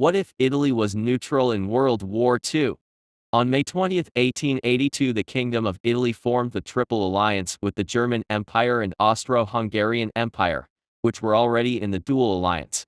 What if Italy was neutral in World War II? On May 20, 1882, the Kingdom of Italy formed the Triple Alliance with the German Empire and Austro-Hungarian Empire, which were already in the Dual Alliance.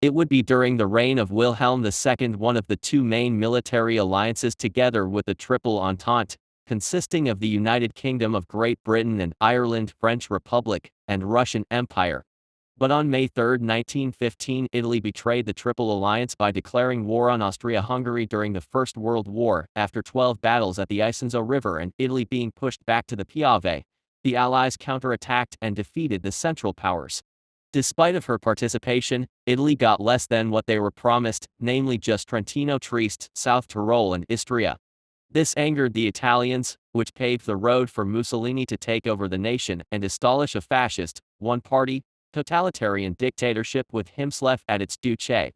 It would be during the reign of Wilhelm II one of the two main military alliances together with the Triple Entente, consisting of the United Kingdom of Great Britain and Ireland, French Republic, and Russian Empire. But on May 3, 1915, Italy betrayed the Triple Alliance by declaring war on Austria-Hungary during the First World War. After 12 battles at the Isonzo River and Italy being pushed back to the Piave, the Allies counterattacked and defeated the Central Powers. Despite of her participation, Italy got less than what they were promised, namely just Trentino, Trieste, South Tyrol and Istria. This angered the Italians, which paved the road for Mussolini to take over the nation and establish a fascist, one-party, totalitarian dictatorship with himself at its duce.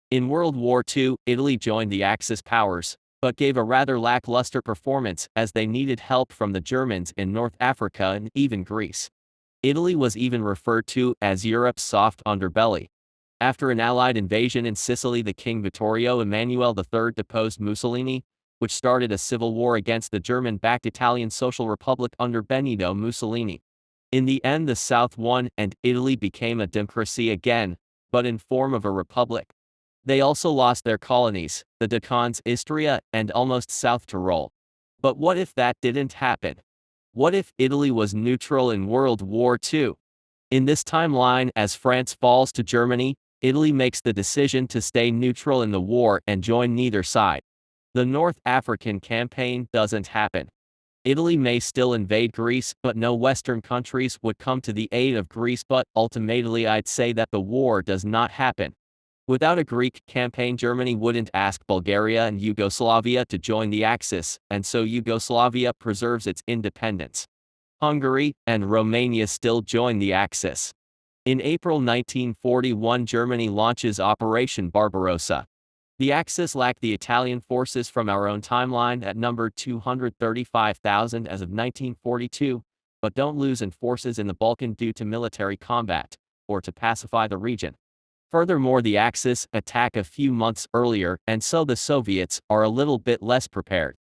In World War II, Italy joined the Axis powers, but gave a rather lackluster performance as they needed help from the Germans in North Africa and even Greece. Italy was even referred to as Europe's soft underbelly. After an Allied invasion in Sicily, the King Vittorio Emanuele III deposed Mussolini, which started a civil war against the German-backed Italian Social Republic under Benito Mussolini. In the end, the South won and Italy became a democracy again, but in form of a republic. They also lost their colonies, the Decans, Istria, and almost South Tyrol. But what if that didn't happen? What if Italy was neutral in World War II? In this timeline, as France falls to Germany, Italy makes the decision to stay neutral in the war and join neither side. The North African campaign doesn't happen. Italy may still invade Greece, but no Western countries would come to the aid of Greece. But ultimately, I'd say that the war does not happen. Without a Greek campaign, Germany wouldn't ask Bulgaria and Yugoslavia to join the Axis, and so Yugoslavia preserves its independence. Hungary and Romania still join the Axis. In April 1941, Germany launches Operation Barbarossa. The Axis lacked the Italian forces from our own timeline at number 235,000 as of 1942, but don't lose in forces in the Balkan due to military combat, or to pacify the region. Furthermore, the Axis attack a few months earlier, and so the Soviets are a little bit less prepared.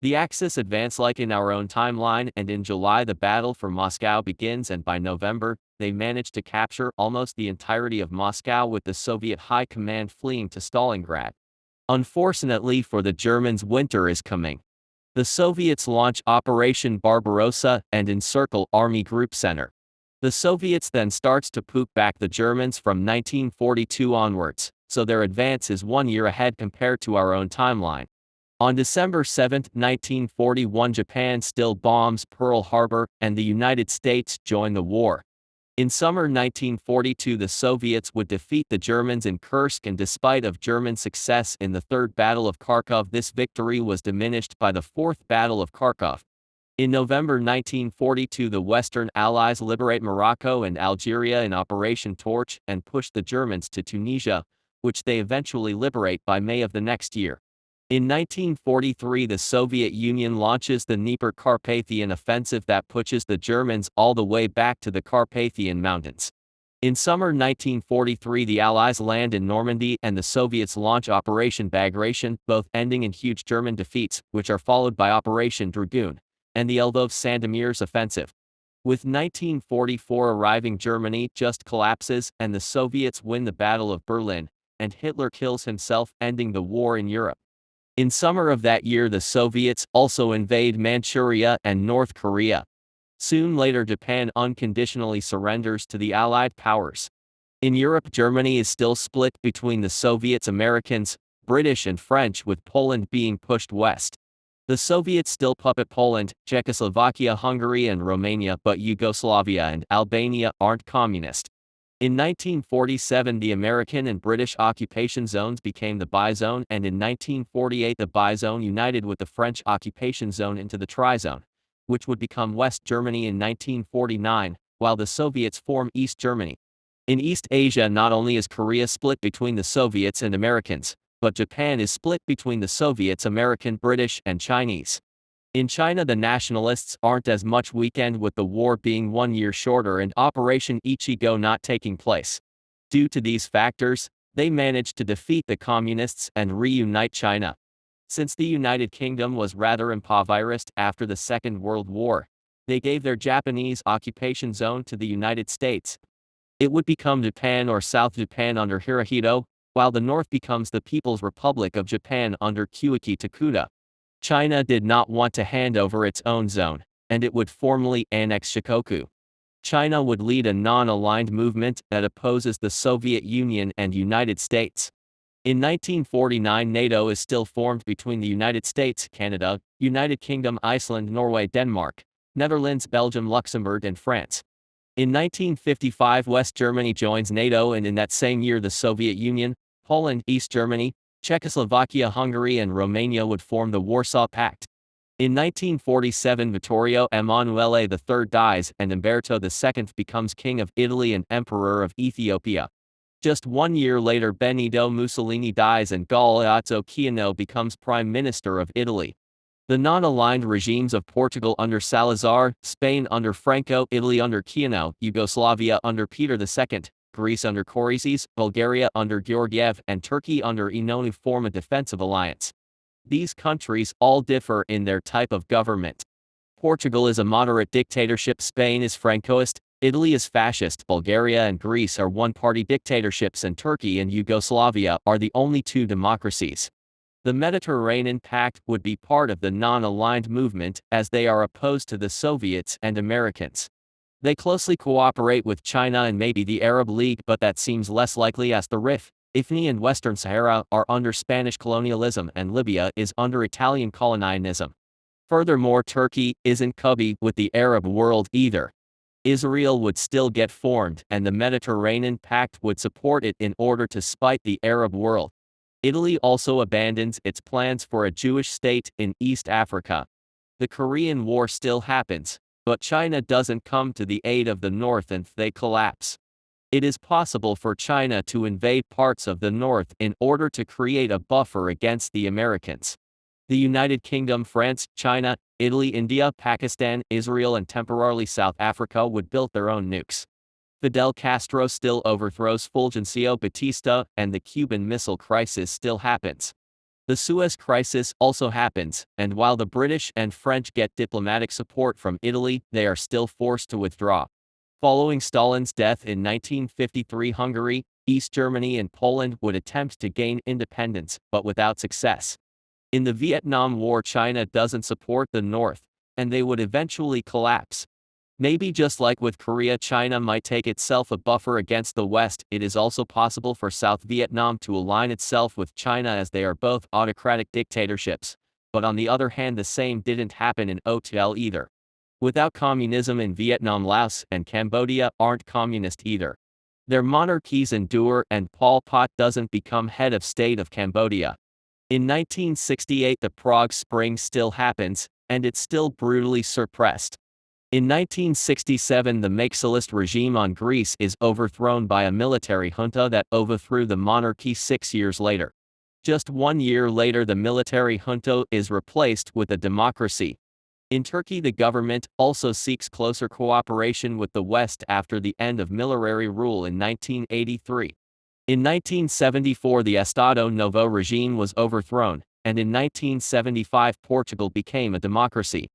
The Axis advance like in our own timeline, and in July the battle for Moscow begins, and by November, they manage to capture almost the entirety of Moscow with the Soviet high command fleeing to Stalingrad. Unfortunately for the Germans, winter is coming. The Soviets launch Operation Barbarossa and encircle Army Group Center. The Soviets then starts to push back the Germans from 1942 onwards, so their advance is 1 year ahead compared to our own timeline. On December 7, 1941, Japan still bombs Pearl Harbor, and the United States join the war. In summer 1942, the Soviets would defeat the Germans in Kursk, and despite of German success in the Third Battle of Kharkov, this victory was diminished by the Fourth Battle of Kharkov. In November 1942, the Western Allies liberate Morocco and Algeria in Operation Torch and push the Germans to Tunisia, which they eventually liberate by May of the next year. In 1943, the Soviet Union launches the Dnieper-Carpathian offensive that pushes the Germans all the way back to the Carpathian Mountains. In summer 1943, the Allies land in Normandy and the Soviets launch Operation Bagration, both ending in huge German defeats, which are followed by Operation Dragoon and the Lvov-Sandomierz offensive. With 1944 arriving, Germany just collapses and the Soviets win the Battle of Berlin, and Hitler kills himself, ending the war in Europe. In summer of that year, the Soviets also invade Manchuria and North Korea. Soon later, Japan unconditionally surrenders to the Allied powers. In Europe, Germany is still split between the Soviets, Americans, British and French, with Poland being pushed west. The Soviets still puppet Poland, Czechoslovakia, Hungary and Romania, but Yugoslavia and Albania aren't communist. In 1947, the American and British occupation zones became the Bizone, and in 1948 the Bizone united with the French occupation zone into the Trizone, which would become West Germany in 1949, while the Soviets form East Germany. In East Asia, not only is Korea split between the Soviets and Americans, but Japan is split between the Soviets, American, British, and Chinese. In China, the nationalists aren't as much weakened, with the war being 1 year shorter and Operation Ichigo not taking place. Due to these factors, They managed to defeat the communists and reunite China. Since the United Kingdom was rather impoverished after the Second World War, they gave their Japanese occupation zone to the United States. It would become Japan or South Japan under Hirohito, while the North becomes the People's Republic of Japan under Koike Takuda. China did not want to hand over its own zone, and it would formally annex Shikoku. China would lead a non-aligned movement that opposes the Soviet Union and United States. In 1949, NATO is still formed between the United States, Canada, United Kingdom, Iceland, Norway, Denmark, Netherlands, Belgium, Luxembourg, and France. In 1955, West Germany joins NATO, and in that same year the Soviet Union, Poland, East Germany, Czechoslovakia, Hungary, and Romania would form the Warsaw Pact. In 1947, Vittorio Emanuele III dies and Umberto II becomes King of Italy and Emperor of Ethiopia. Just 1 year later, Benito Mussolini dies and Galeazzo Ciano becomes Prime Minister of Italy. The non-aligned regimes of Portugal under Salazar, Spain under Franco, Italy under Ciano, Yugoslavia under Peter II, Greece under Chrysis, Bulgaria under Georgiev, and Turkey under Inonu form a defensive alliance. These countries all differ in their type of government. Portugal is a moderate dictatorship, Spain is Francoist, Italy is fascist, Bulgaria and Greece are one-party dictatorships, and Turkey and Yugoslavia are the only two democracies. The Mediterranean Pact would be part of the non-aligned movement, as they are opposed to the Soviets and Americans. They closely cooperate with China and maybe the Arab League, but that seems less likely as the Rif, Ifni and Western Sahara are under Spanish colonialism and Libya is under Italian colonialism. Furthermore, Turkey isn't cubby with the Arab world either. Israel would still get formed, and the Mediterranean Pact would support it in order to spite the Arab world. Italy also abandons its plans for a Jewish state in East Africa. The Korean War still happens, but China doesn't come to the aid of the North and they collapse. It is possible for China to invade parts of the North in order to create a buffer against the Americans. The United Kingdom, France, China, Italy, India, Pakistan, Israel, and temporarily South Africa would build their own nukes. Fidel Castro still overthrows Fulgencio Batista, and the Cuban Missile Crisis still happens. The Suez Crisis also happens, and while the British and French get diplomatic support from Italy, they are still forced to withdraw. Following Stalin's death in 1953, Hungary, East Germany, and Poland would attempt to gain independence, but without success. In the Vietnam War, China doesn't support the North, and they would eventually collapse. Maybe just like with Korea, China might take itself a buffer against the West. It is also possible for South Vietnam to align itself with China, as they are both autocratic dictatorships, but on the other hand, the same didn't happen in OTL either. Without communism in Vietnam, Laos and Cambodia aren't communist either. Their monarchies endure, and Pol Pot doesn't become head of state of Cambodia. In 1968, the Prague Spring still happens, and it's still brutally suppressed. In 1967, the Marxist regime on Greece is overthrown by a military junta that overthrew the monarchy 6 years later. Just 1 year later, the military junta is replaced with a democracy. In Turkey, the government also seeks closer cooperation with the West after the end of military rule in 1983. In 1974, the Estado Novo regime was overthrown, and in 1975 Portugal became a democracy.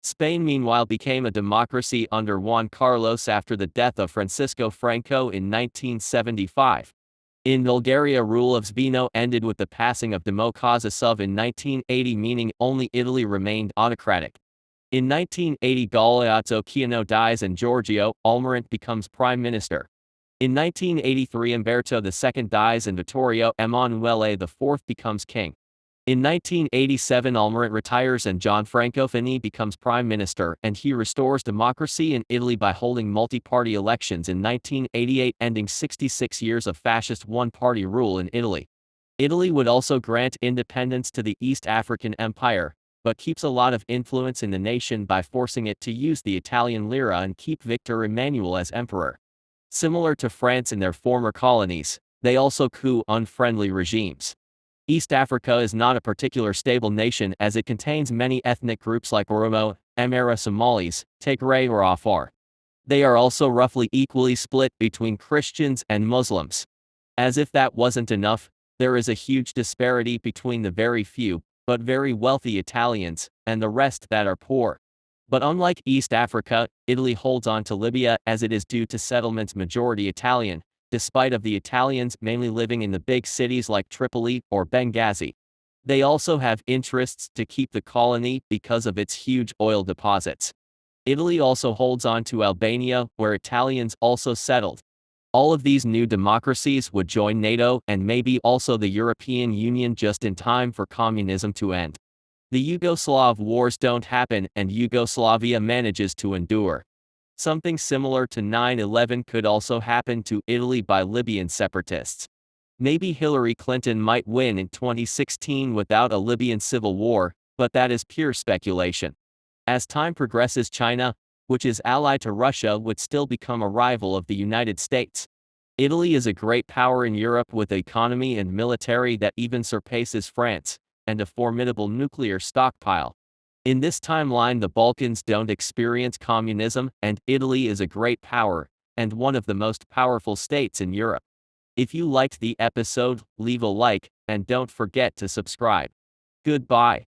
Spain meanwhile became a democracy under Juan Carlos after the death of Francisco Franco in 1975. In Bulgaria, rule of Zbino ended with the passing of Demo Kazasov in 1980, meaning only Italy remained autocratic. In 1980, Galeazzo Ciano dies and Giorgio Almirante becomes prime minister. In 1983, Umberto II dies and Vittorio Emanuele IV becomes king. In 1987, Almirante retires and Gianfranco Fini becomes prime minister, and he restores democracy in Italy by holding multi-party elections in 1988, ending 66 years of fascist one-party rule in Italy. Italy would also grant independence to the East African Empire, but keeps a lot of influence in the nation by forcing it to use the Italian lira and keep Victor Emmanuel as emperor. Similar to France in their former colonies, they also coup unfriendly regimes. East Africa is not a particular stable nation, as it contains many ethnic groups like Oromo, Amhara, Somalis, Tigray, or Afar. They are also roughly equally split between Christians and Muslims. As if that wasn't enough, there is a huge disparity between the very few, but very wealthy Italians, and the rest that are poor. But unlike East Africa, Italy holds on to Libya as it is due to settlements majority Italian, despite of the Italians mainly living in the big cities like Tripoli or Benghazi. They also have interests to keep the colony because of its huge oil deposits. Italy also holds on to Albania, where Italians also settled. All of these new democracies would join NATO and maybe also the European Union just in time for communism to end. The Yugoslav wars don't happen and Yugoslavia manages to endure. Something similar to 9/11 could also happen to Italy by Libyan separatists. Maybe Hillary Clinton might win in 2016 without a Libyan civil war, but that is pure speculation. As time progresses, China, which is allied to Russia, would still become a rival of the United States. Italy is a great power in Europe with an economy and military that even surpasses France, and a formidable nuclear stockpile. In this timeline, the Balkans don't experience communism, and Italy is a great power, and one of the most powerful states in Europe. If you liked the episode, leave a like, and don't forget to subscribe. Goodbye.